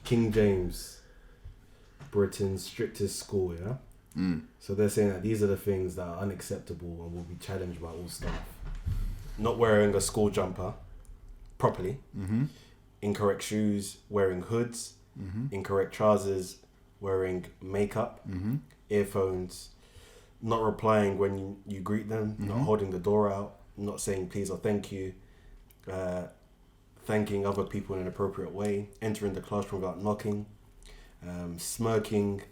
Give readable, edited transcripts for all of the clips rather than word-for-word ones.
King James, Britain's strictest school, yeah? So they're saying that these are the things that are unacceptable and will be challenged by all staff. Not wearing a school jumper properly, incorrect shoes, wearing hoods, incorrect trousers, wearing makeup, earphones, not replying when you greet them, not holding the door out, not saying please or thank you, thanking other people in an appropriate way, entering the classroom without knocking, smirking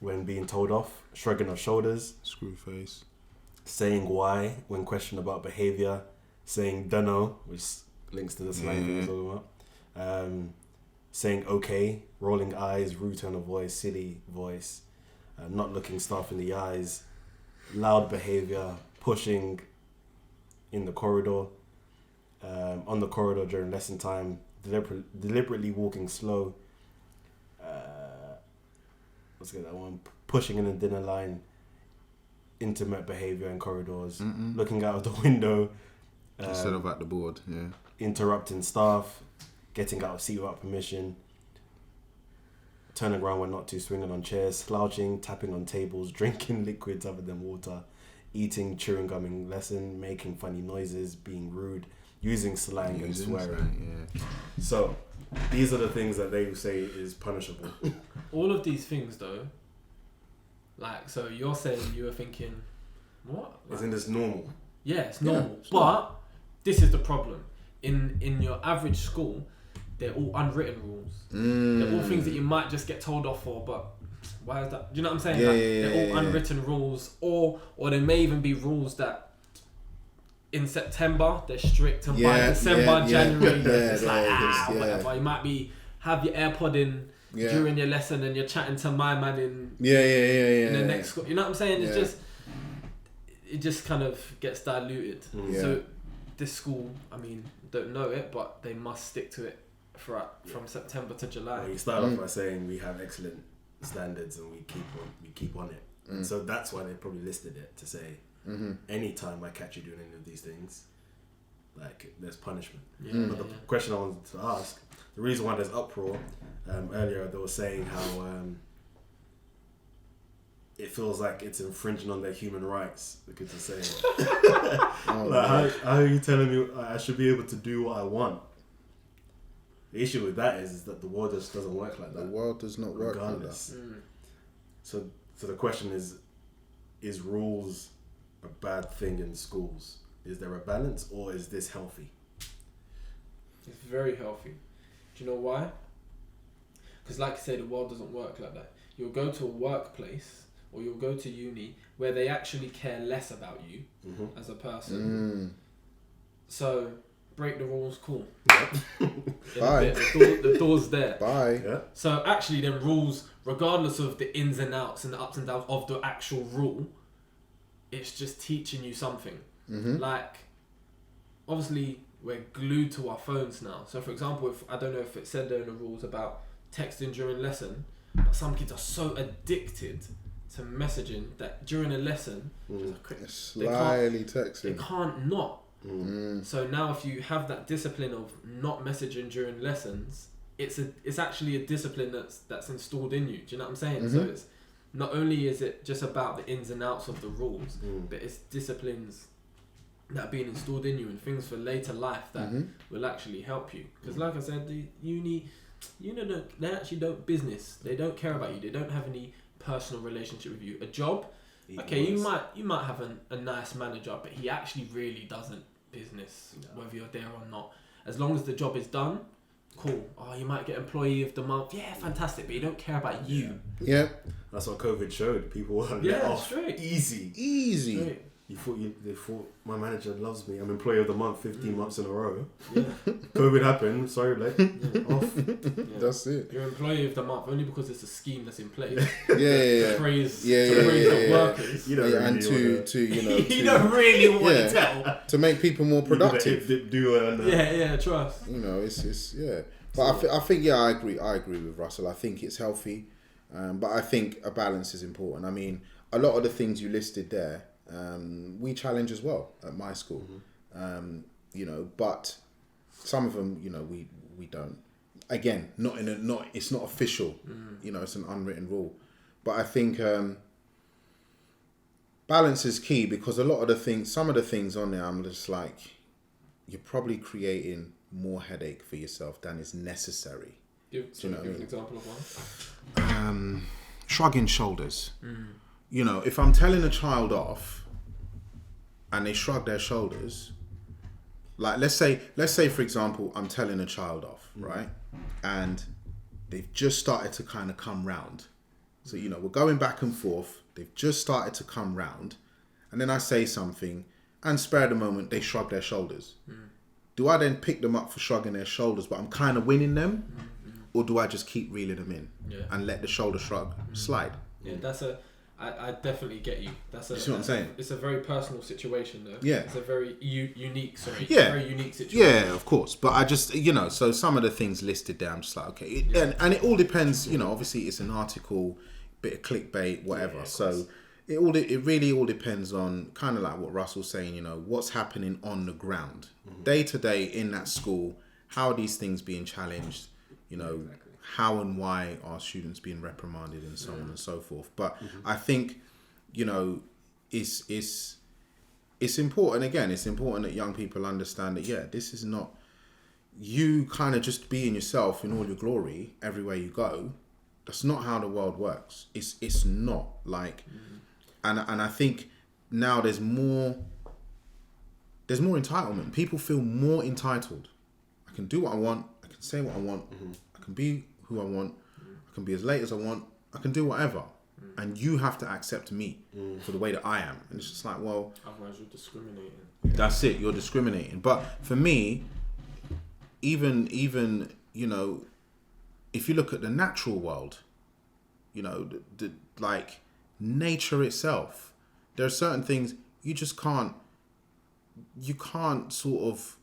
when being told off, shrugging of shoulders, screw face, saying why when questioned about behaviour, saying dunno, which links to the slang we were talking about, saying okay, rolling eyes, rude tone of voice, silly voice, not looking staff in the eyes, loud behaviour, pushing in the corridor, on the corridor during lesson time, deliberately walking slow, let's get that one, pushing in the dinner line, intimate behaviour in corridors, looking out of the window, instead of at the board, interrupting staff, getting out of seat without permission, turning around when not to, swinging on chairs, slouching, tapping on tables, drinking liquids other than water, eating, chewing gum in lesson, making funny noises, being rude, using slang and swearing. So these are the things that they say is punishable. All of these things though, like, so you're saying you were thinking, what? Like, isn't this normal? Yeah, it's normal. But this is the problem. In your average school, they're all unwritten rules. They're all things that you might just get told off for, but why is that? Do you know what I'm saying? They're all unwritten rules, or they may even be rules that in September they're strict, and by December, January, it's like whatever. You might have your AirPod in during your lesson, and you're chatting to my man in the next school. You know what I'm saying? It's it just kind of gets diluted. So this school, I mean, don't know it, but they must stick to it from September to July. Well, you start off by saying we have excellent standards and we keep on it. And so that's why they probably listed it to say, anytime I catch you doing any of these things, like, there's punishment. But the question I wanted to ask, the reason why there's uproar, earlier they were saying how it feels like it's infringing on their human rights, because they're saying like, how are you telling me I should be able to do what I want? The issue with that is that the world just doesn't work like that. The world does not work like that. So the question is rules a bad thing in schools? Is there a balance, or is this healthy? It's very healthy. Do you know why? Because like I say, the world doesn't work like that. You'll go to a workplace or you'll go to uni where they actually care less about you as a person. So break the rules, cool. Bye. The door's there. Bye. Yeah. So actually then rules, regardless of the ins and outs and the ups and downs of the actual rule, it's just teaching you something. Like, obviously we're glued to our phones now. So for example, I don't know if it said there in the rules about texting during lesson, but some kids are so addicted to messaging that during a lesson, slyly texting. They can't not. So now if you have that discipline of not messaging during lessons, it's actually a discipline that's installed in you. Do you know what I'm saying? So it's not only is it just about the ins and outs of the rules, but it's disciplines that are being installed in you and things for later life that will actually help you. Because like I said, the uni, they actually don't business. They don't care about you. They don't have any personal relationship with you. A job, you might have a nice manager, but he actually really doesn't business whether you're there or not. As long as the job is done, cool. Oh, you might get employee of the month. Yeah, fantastic. But you don't care about you. Yeah. That's what COVID showed. People were let off straight. Easy. Straight. They thought my manager loves me. I'm employee of the month 15 months in a row. Yeah. COVID happened. Sorry, off. That's it. You're employee of the month only because it's a scheme that's in place. Praise workers. You don't really you don't really want to tell to make people more productive. Trust. It's But I think I agree with Russell. I think it's healthy, but I think a balance is important. I mean, a lot of the things you listed there. We challenge as well at my school, but some of them, we don't. again, it's not official. You know, it's an unwritten rule. But I think balance is key, because some of the things on there, I'm just like, you're probably creating more headache for yourself than is necessary. Give an example of one. Shrugging shoulders. You know, if I'm telling a child off and they shrug their shoulders, like let's say for example, I'm telling a child off, right? And they've just started to kind of come round. So, you know, we're going back and forth. They've just started to come round. And then I say something, and spare the moment, they shrug their shoulders. Do I then pick them up for shrugging their shoulders, but I'm kind of winning them? Or do I just keep reeling them in and let the shoulder shrug slide? Yeah, I definitely get you. You see what I'm saying? It's a very personal situation, though. Yeah. It's a very unique situation. Yeah, of course. But I just, you know, so some of the things listed there, I'm just like, okay. And it all depends, you know, obviously it's an article, bit of clickbait, whatever. Yeah, so it really all depends on kind of like what Russell's saying, you know, what's happening on the ground. Day to day in that school, how are these things being challenged, you know, how and why are students being reprimanded and so on and so forth. But I think, you know, it's important, again, it's important that young people understand that, this is not you kind of just being yourself in all your glory everywhere you go. That's not how the world works. It's not like, and I think now there's more entitlement. People feel more entitled. I can do what I want. I can say what I want. I can be who I want. I can be as late as I want. I can do whatever. And you have to accept me for the way that I am. And it's just like, well, otherwise you're discriminating. That's it. You're discriminating. But for me, even you know, if you look at the natural world, you know, the like nature itself, there are certain things you just can't sort of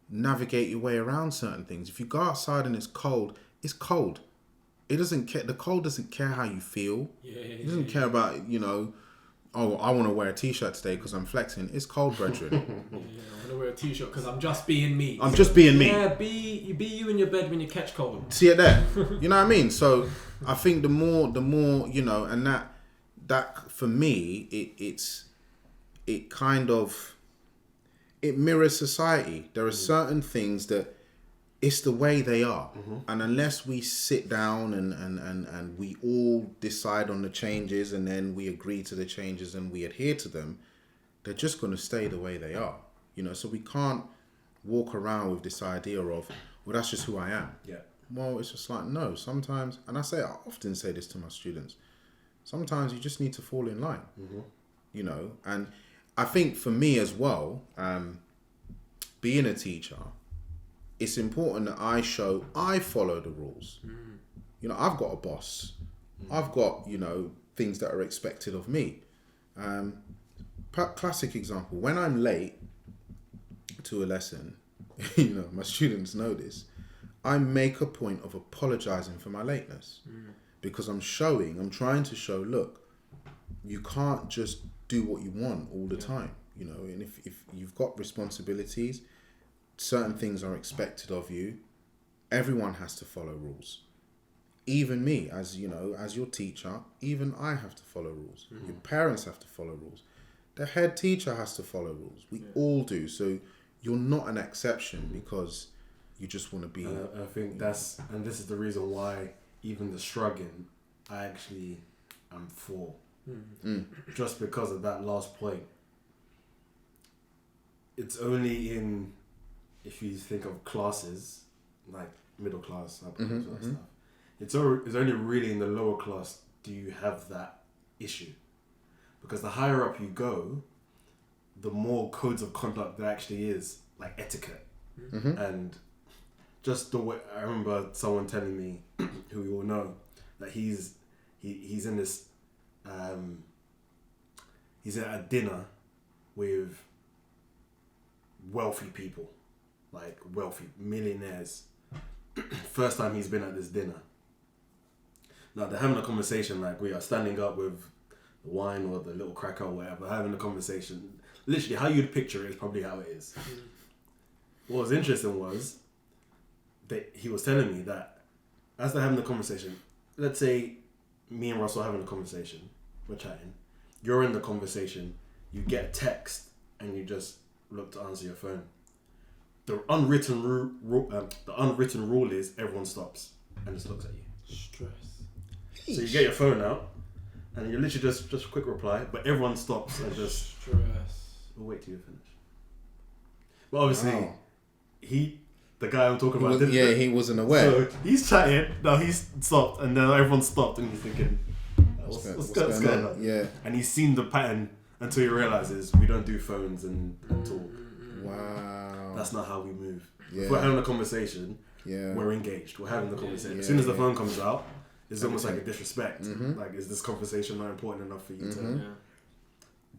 navigate your way around certain things. If you go outside and it's cold, it's cold. It doesn't care. The cold doesn't care how you feel. It doesn't care about, you know, oh, I want to wear a t-shirt today because I'm flexing. It's cold, brethren. I want to wear a t-shirt because I'm just being me. I'm just being me. Yeah, be you in your bed when you catch cold. See it there. You know what I mean? So I think the more, you know, and that for me, it mirrors society. There are certain things that it's the way they are. And unless we sit down and we all decide on the changes and then we agree to the changes and we adhere to them, they're just going to stay the way they are. You know, so we can't walk around with this idea of, well, that's just who I am. Yeah. Well, it's just like, no, sometimes, and I often say this to my students, sometimes you just need to fall in line, you know. And I think for me as well, being a teacher, it's important that I follow the rules. You know, I've got a boss. I've got, you know, things that are expected of me. Classic example, when I'm late to a lesson, you know, my students know this, I make a point of apologizing for my lateness because I'm trying to show, look, you can't just do what you want all the time, you know, and if you've got responsibilities, certain things are expected of you. Everyone has to follow rules. Even me, as you know, as your teacher, even I have to follow rules. Your parents have to follow rules. The head teacher has to follow rules. We all do. So you're not an exception because you just want to be. I think this is the reason why even the shrugging, I actually am for. Just because of that last point. It's only in, if you think of classes, like middle class, upper class, all that stuff, it's only really in the lower class do you have that issue. Because the higher up you go, the more codes of conduct there actually is, like etiquette. And just the way, I remember someone telling me, who we all know, that he's in this, he's at a dinner with wealthy people, like wealthy millionaires. First time he's been at this dinner. Now they're having a conversation, like we are standing up with the wine or the little cracker or whatever, having a conversation. Literally, how you'd picture it is probably how it is. What was interesting was he was telling me that as they're having the conversation, let's say me and Russell are having a conversation, we're chatting, you're in the conversation, you get a text and you just look to answer your phone. The unwritten rule is everyone stops and just looks at you. Stress. So you get your phone out and you literally just a quick reply, but everyone stops and just Stress. we'll wait till you finish. But obviously, Wow. the guy I'm talking about, he wasn't aware. So he's chatting. No, he's stopped, and then everyone stopped, and he's thinking, "What's going on?" Yeah. And he's seen the pattern until he realizes we don't do phones and talk. Wow. That's not how we move. Yeah. If we're having a conversation, Yeah. we're engaged. We're having the conversation. Yeah, as soon as the yeah. phone comes out, it's almost like a disrespect. Mhm. Like, is this conversation not important enough for you to? Mhm. Yeah.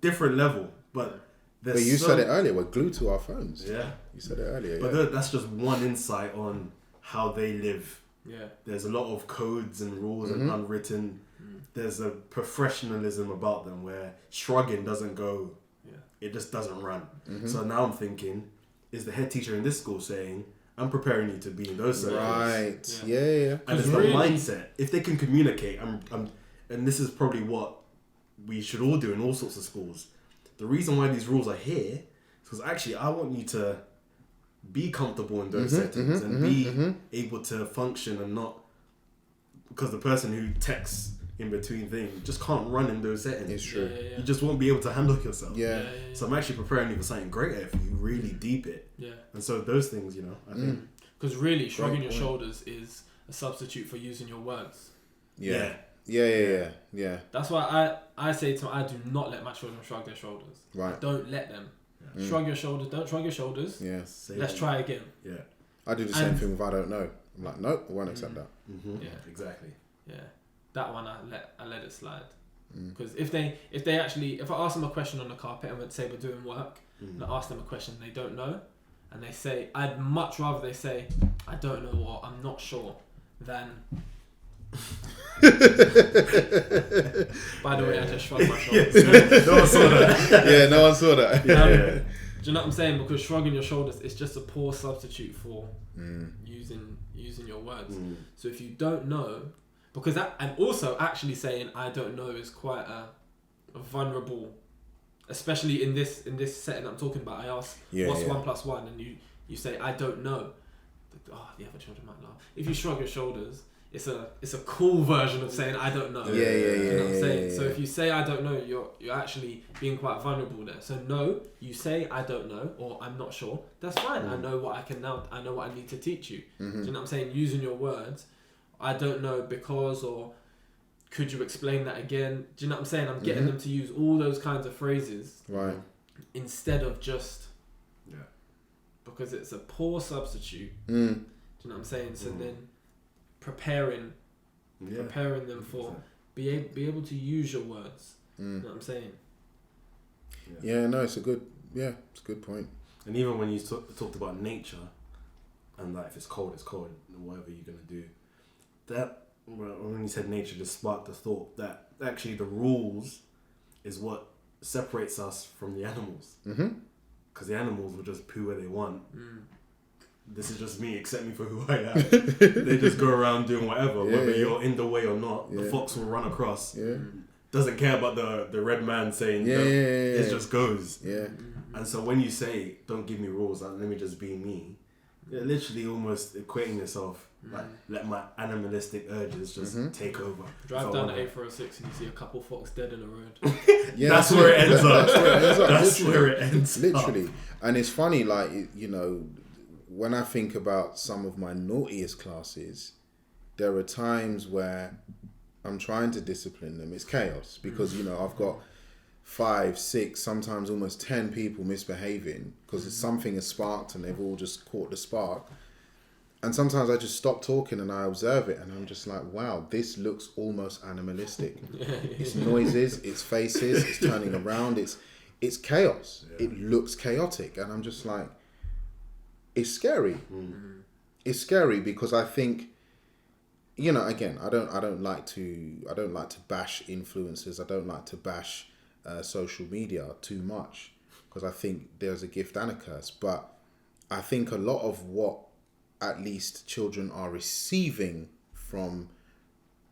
Different level, but there's But you so- said it earlier. We're glued to our phones. Yeah. You said it earlier. But yeah. that's just one insight on how they live. Yeah. There's a lot of codes and rules Mm-hmm. and unwritten. There's a professionalism about them where shrugging doesn't go. Yeah. It just doesn't run. Mm-hmm. So now I'm thinking, is the head teacher in this school saying, I'm preparing you to be in those circles? Right. Yeah. Yeah. And it's Really? the mindset. If they can communicate, and this is probably what we should all do in all sorts of schools. The reason why these rules are here is because actually I want you to be comfortable in those settings and be able to function and not, because the person who texts in between things just can't run in those settings. It's true. Yeah. You just won't be able to handle yourself. Yeah. So I'm actually preparing you for something greater if you really deep it. Yeah. And so those things, I think. Because really, shrugging your point. shoulders is a substitute for using your words. Yeah. Yeah. That's why I say to I do not let my children shrug their shoulders. Right. Don't let them. Shrug your shoulders. Don't shrug your shoulders. Yeah. Let's try again. Yeah. I do the same And- thing if I don't know. I'm like, nope, I won't accept that. Mm-hmm. Yeah. Exactly. Yeah, that one I let it slide. Because if I ask them a question on the carpet and would say we're doing work, and I ask them a question they don't know, and they say, I'd much rather they say I don't know or I'm not sure than. By the way, I just shrugged my shoulders. No one saw that. Yeah, no one saw that. Yeah. Do you know what I'm saying? Because shrugging your shoulders is just a poor substitute for using your words. So if you don't know, because that, and also actually saying I don't know is quite a vulnerable, especially in this setting I'm talking about. I ask what's 1 + 1, and you say I don't know. The other children might laugh. If you shrug your shoulders, it's a cool version of saying I don't know. Yeah. You know what I'm saying? Yeah. So if you say I don't know, you're actually being quite vulnerable there. So no, you say I don't know or I'm not sure. That's fine. I know what I know what I need to teach you. Do you know what I'm saying? Using your words, I don't know because, or could you explain that again? Do you know what I'm saying? I'm getting them to use all those kinds of phrases Right. instead of just because it's a poor substitute. Do you know what I'm saying? So then preparing them for be able to use your words. You know what I'm saying? Yeah, no, it's a good point. And even when you talked about nature, and like if it's cold, and whatever you're gonna do, that when you said nature, just sparked the thought that actually the rules is what separates us from the animals. Because the animals will just poo where they want. This is just me, accept me for who I am. They just go around doing whatever, whether you're in the way or not. The fox will run across. Yeah. Doesn't care about the red man saying, Yeah. it just goes. Yeah. And so when you say, don't give me rules, let me just be me, you're literally almost equating yourself, like, let my animalistic urges just take over. Drive So down I the wanna- A406 and you see a couple fox dead in the road. Yeah, That's where it ends up. That's where it ends up. That's literally. where it ends up. Literally. And it's funny, like, when I think about some of my naughtiest classes, there are times where I'm trying to discipline them. It's chaos because, I've got 5, 6, sometimes almost 10 people misbehaving because something has sparked and they've all just caught the spark. And sometimes I just stop talking and I observe it and I'm just like, wow, this looks almost animalistic. It's noises, it's faces, it's turning around, it's chaos. Yeah. It looks chaotic and I'm just like, it's scary. It's scary because I think, again, I don't like to bash influencers. I don't like to bash social media too much because I think there's a gift and a curse. But I think a lot of what at least children are receiving from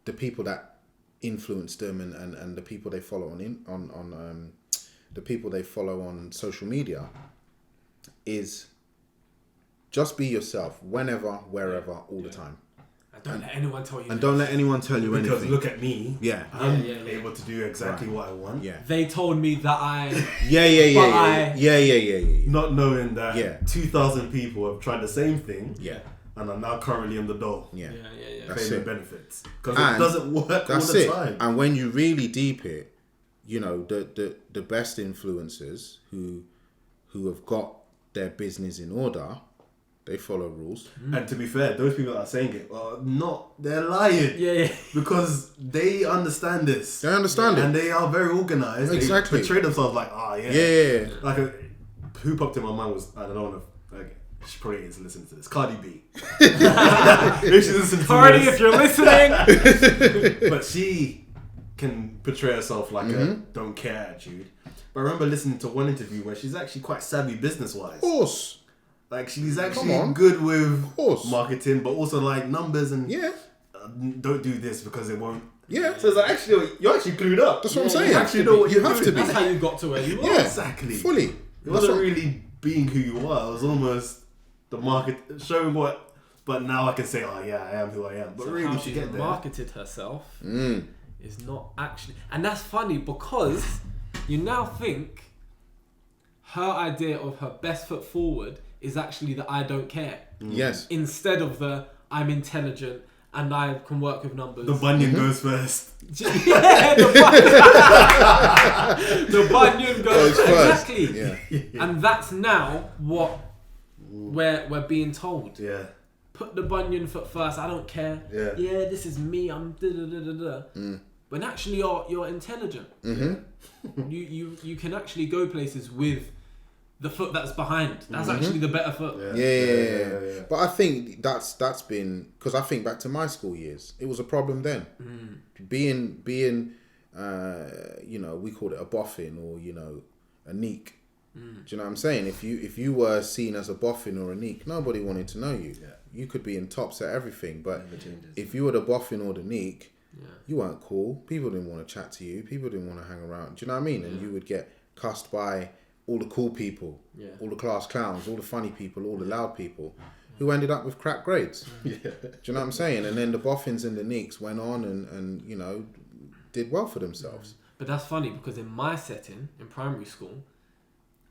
the people that influence them and the people they follow on the people they follow on social media is just be yourself whenever, wherever, all the time. And don't let anyone tell you. And don't let anyone tell you Because anything. look at me. Yeah. I'm Yeah. able to do exactly what I want. Yeah. They told me that I. Yeah. Not knowing that Yeah. 2,000 people have tried the same thing. Yeah. And are now currently in the dole. Yeah. Claiming it. benefits. Because And it doesn't work all That's the it. time. And when you really deep it, you know, the best influencers who have got their business in order, they follow rules. And to be fair, those people that are saying it are not, they're lying. Yeah. Because they understand this. They understand And it. they are very organized. Exactly. They portray themselves like, Yeah. Like, who popped in my mind was, I don't know if, she probably is listening to this. Cardi B. If she listens to Cardi, this. if you're listening. But she can portray herself like a don't care attitude. But I remember listening to one interview where she's actually quite savvy business-wise. Of course. Like, she's actually Come on. good with course. marketing, but also, like, numbers and Yeah. don't do this because it won't. Yeah. So it's like, actually, you're actually clued up. That's what I'm Yeah, saying. You actually know what You you're have doing. to be. That's how you got to where you are. Yeah. Exactly. Fully. It That's wasn't what- really being who you are. It was almost the market showing what. But now I can say, oh yeah, I am who I am. But So really, how to she's get there, marketed herself Mm. is not actually, and that's funny because you now think her idea of her best foot forward is actually the I don't care Yes. instead of the I'm intelligent and I can work with numbers. the Bunyan goes first. Yeah, the Bunyan goes Goes first. exactly. Yeah. And that's now what we're being told. Yeah. Put the Bunyan foot first. I don't care. Yeah. Yeah, this is me. I'm da da da da da. When actually you're intelligent. Mm-hmm. You can actually go places with the foot that's behind. That's actually the better foot. Yeah. But I think that's been, because I think back to my school years, it was a problem then. Being you know, we called it a boffin or, you know, a neek. Do you know what I'm saying? If you were seen as a boffin or a neek, nobody wanted to know you. Yeah. You could be in tops at everything, but Never changes. if you were the boffin or the neek, Yeah. you weren't cool. People didn't want to chat to you. People didn't want to hang around. Do you know what I mean? And you would get cussed by all the cool people, all the class clowns, all the funny people, all the loud people, who ended up with crap grades. Do you know what I'm saying? And then the boffins and the neeks went on and you know, did well for themselves. But that's funny because in my setting, in primary school,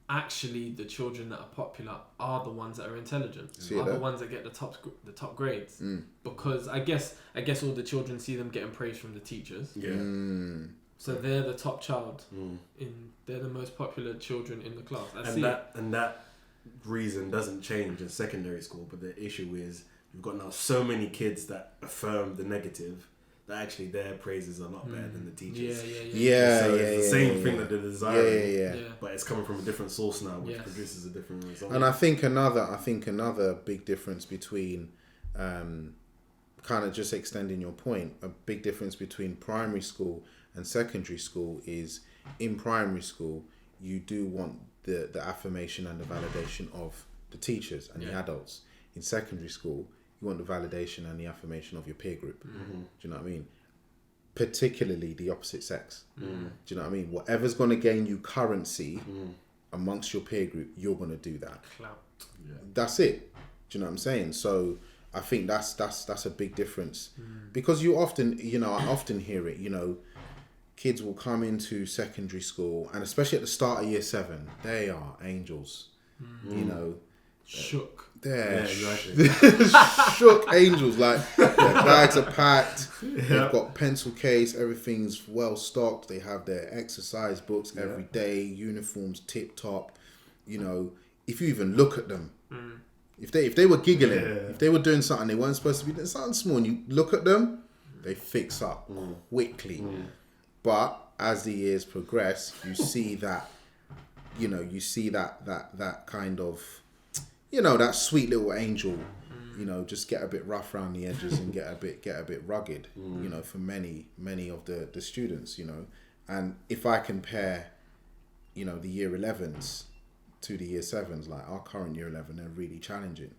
actually the children that are popular are the ones that are intelligent. See are the that? ones that get the top grades. Because I guess all the children see them getting praise from the teachers. Yeah. So they're the top child. They're the most popular children in the class. And that reason doesn't change in secondary school, but the issue is you've got now so many kids that affirm the negative that actually their praises are not better than the teachers. So it's the same thing that they're desiring. Yeah. But it's coming from a different source now, which Yes. produces a different result. And I think another big difference between, kind of just extending your point, a big difference between primary school and secondary school is in primary school, you do want the affirmation and the validation of the teachers and the adults. In secondary school, you want the validation and the affirmation of your peer group. Do you know what I mean? Particularly the opposite sex. Do you know what I mean? Whatever's going to gain you currency amongst your peer group, you're going to do that. Clout. That's it. Do you know what I'm saying? So I think that's a big difference because you often, you know, I often hear it, you know, kids will come into secondary school and especially at the start of year 7, they are angels, you know. Shook. They're exactly. shook angels, like their bags are packed, they've got pencil case, everything's well stocked, they have their exercise books every day, uniforms tip top, you know. If you even look at them, if they were giggling, if they were doing something they weren't supposed to be doing, something small, and you look at them, they fix up quickly. But as the years progress, you see that, you know, that kind of, you know, that sweet little angel, you know, just get a bit rough around the edges and get a bit rugged, you know, for many of the students, you know. And if I compare, you know, the year 11s to the year 7s, like our current year 11, they're really challenging.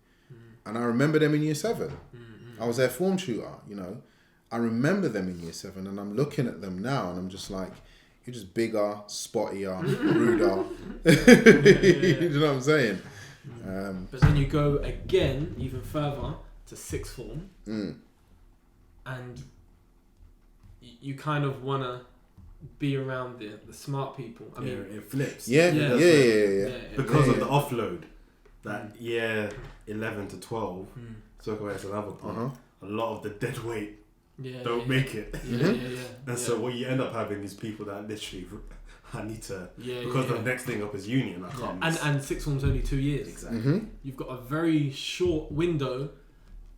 And I remember them in year 7. I was their form tutor, you know. I remember them in year 7, and I'm looking at them now, and I'm just like, you're just bigger, spottier, ruder. You know what I'm saying? But then you go again, even further, to sixth form, and you kind of want to be around the smart people. I mean, it flips. Yeah. Because of the offload, that year 11 to 12, spoke about another part, a lot of the dead weight don't make it. And so what you end up having is people that literally, I need to, because the next thing up is uni and I can't miss. And sixth form's only 2 years. Exactly. You've got a very short window.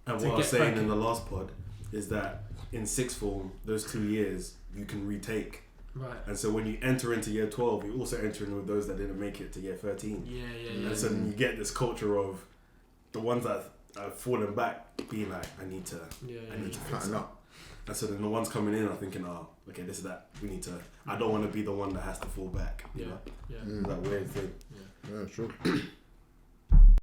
And what I was saying in the last pod is that in sixth form, those 2 years you can retake. Right. And so when you enter into year 12, you also enter in with those that didn't make it to year 13. And so then you get this culture of the ones that have fallen back being like, I need to fix it up. And so then the ones coming in are thinking, oh, okay, this is that. We need to. I don't want to be the one that has to fall back. You know? That weird thing. Yeah, true.